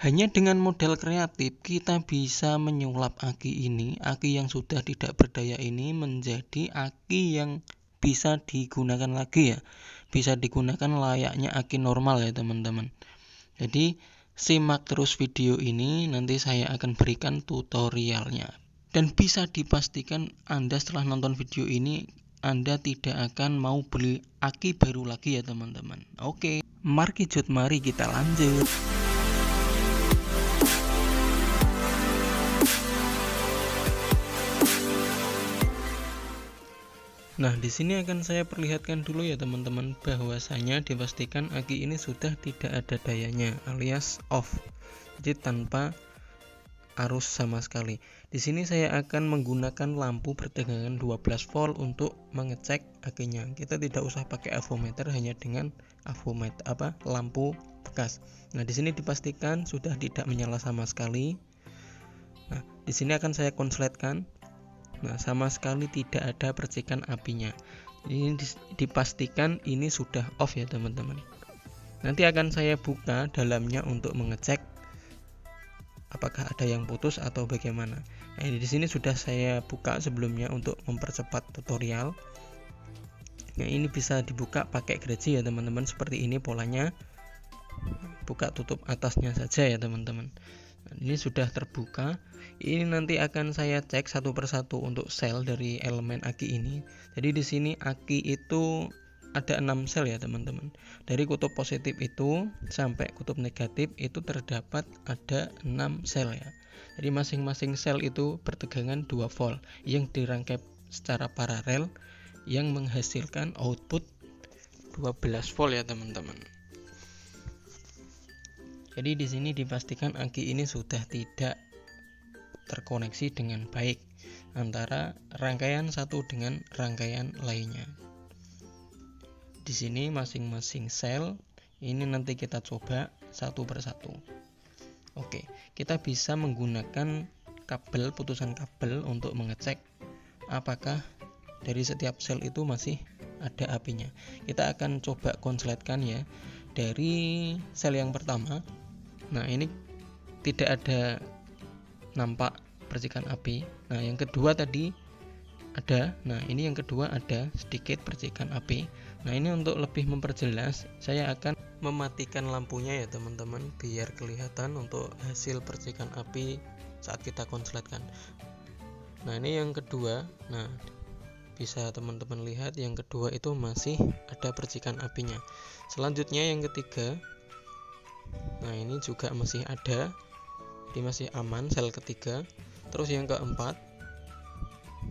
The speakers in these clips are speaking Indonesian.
Hanya dengan modal kreatif kita bisa menyulap aki ini, aki yang sudah tidak berdaya ini menjadi aki yang bisa digunakan lagi ya. Bisa digunakan layaknya aki normal ya teman-teman. Jadi simak terus video ini, nanti saya akan berikan tutorialnya. Dan bisa dipastikan Anda setelah nonton video ini Anda tidak akan mau beli aki baru lagi ya teman-teman. Oke, mari kita lanjut. Nah, di sini akan saya perlihatkan dulu ya teman-teman, bahwasanya dipastikan aki ini sudah tidak ada dayanya alias off. Jadi tanpa arus sama sekali. Di sini saya akan menggunakan lampu bertegangan 12 volt untuk mengecek akinya. Kita tidak usah pakai avometer, hanya dengan lampu bekas. Nah, di sini dipastikan sudah tidak menyala sama sekali. Nah, di sini akan saya konsletkan. Nah, sama sekali tidak ada percikan apinya. Ini dipastikan ini sudah off ya teman-teman. Nanti akan saya buka dalamnya untuk mengecek apakah ada yang putus atau bagaimana. Nah, ini di sini sudah saya buka sebelumnya untuk mempercepat tutorial. Nah, ini bisa dibuka pakai gergaji ya teman-teman, seperti ini polanya. Buka tutup atasnya saja ya teman-teman. Nah, ini sudah terbuka. Ini nanti akan saya cek satu persatu untuk sel dari elemen aki ini. Jadi di sini aki itu ada 6 sel ya teman-teman. Dari kutub positif itu sampai kutub negatif itu terdapat ada 6 sel ya. Jadi masing-masing sel itu bertegangan 2 volt yang dirangkai secara paralel yang menghasilkan output 12 volt ya teman-teman. Jadi di sini dipastikan aki ini sudah tidak terkoneksi dengan baik antara rangkaian satu dengan rangkaian lainnya. Di sini masing-masing sel ini nanti kita coba satu persatu. Oke, kita bisa menggunakan kabel, putusan kabel untuk mengecek apakah dari setiap sel itu masih ada apinya. Kita akan coba konsletkan ya dari sel yang pertama. Nah, ini tidak ada nampak percikan api. Nah, yang kedua tadi ada. Nah, ini yang kedua ada sedikit percikan api. Nah, ini untuk lebih memperjelas saya akan mematikan lampunya ya teman-teman, biar kelihatan untuk hasil percikan api saat kita konsletkan. Nah, ini yang kedua. Nah, bisa teman-teman lihat yang kedua itu masih ada percikan apinya. Selanjutnya yang ketiga. Nah, ini juga masih ada. Jadi masih aman sel ketiga. Terus yang keempat.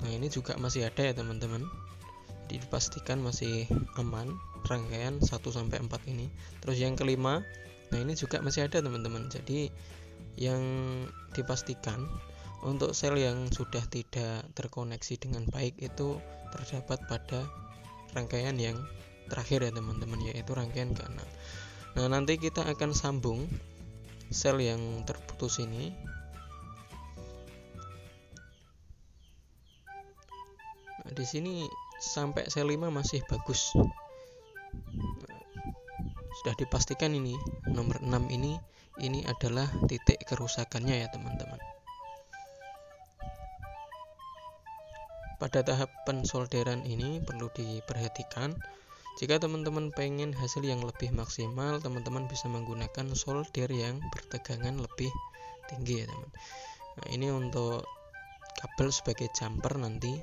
Nah, ini juga masih ada ya teman-teman. Jadi dipastikan masih aman rangkaian 1 sampai 4 ini. Terus yang kelima. Nah, ini juga masih ada teman-teman. Jadi yang dipastikan untuk sel yang sudah tidak terkoneksi dengan baik itu terdapat pada rangkaian yang terakhir ya teman-teman, yaitu rangkaian ke-6. Nah, nanti kita akan sambung sel yang terputus ini. Nah, di sini sampai sel 5 masih bagus. Nah, sudah dipastikan ini nomor 6 ini adalah titik kerusakannya ya teman-teman. Pada tahap pensolderan ini perlu diperhatikan. Jika teman-teman pengen hasil yang lebih maksimal, teman-teman bisa menggunakan solder yang bertegangan lebih tinggi ya teman. Nah, ini untuk kabel sebagai jumper nanti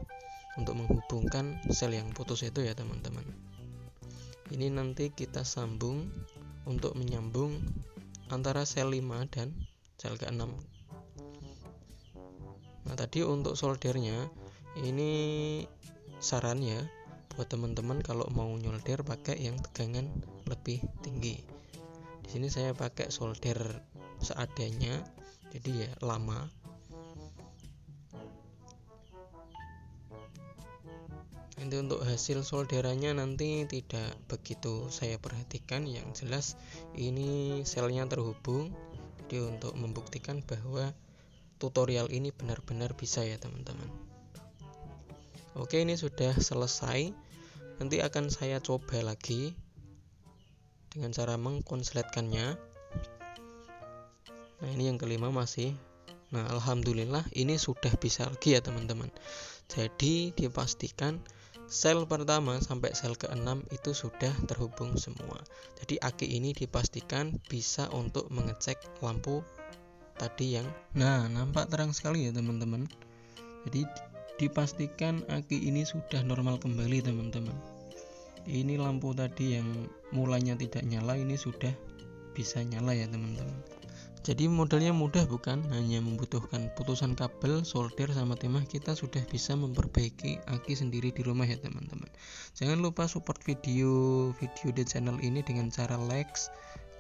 untuk menghubungkan sel yang putus itu ya teman-teman. Ini nanti kita sambung untuk menyambung antara sel 5 dan sel ke-6. Nah, tadi untuk soldernya ini saran ya buat teman-teman kalau mau nyolder pakai yang tegangan lebih tinggi. Di sini saya pakai solder seadanya, jadi ya lama. Nanti untuk hasil solderannya nanti tidak begitu saya perhatikan, yang jelas ini selnya terhubung. Jadi untuk membuktikan bahwa tutorial ini benar-benar bisa ya teman-teman. Oke, ini sudah selesai. Nanti akan saya coba lagi dengan cara mengkonsletkannya. Nah, ini yang kelima masih. Nah, alhamdulillah ini sudah bisa lagi ya teman-teman. Jadi dipastikan sel pertama sampai sel ke-6 itu sudah terhubung semua. Jadi aki ini dipastikan bisa untuk mengecek lampu tadi yang nampak terang sekali ya teman-teman. Jadi dipastikan aki ini sudah normal kembali teman-teman. Ini lampu tadi yang mulanya tidak nyala ini sudah bisa nyala ya teman-teman. Jadi modelnya mudah bukan? Hanya membutuhkan putusan kabel, solder sama timah, kita sudah bisa memperbaiki aki sendiri di rumah ya teman-teman. Jangan lupa support video di channel ini dengan cara like,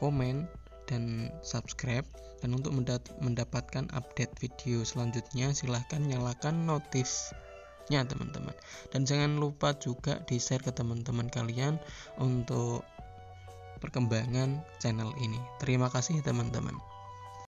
komen, dan subscribe. Dan untuk mendapatkan update video selanjutnya silahkan nyalakan notifnya teman-teman. Dan jangan lupa juga di share ke teman-teman kalian untuk perkembangan channel ini. Terima kasih teman-teman.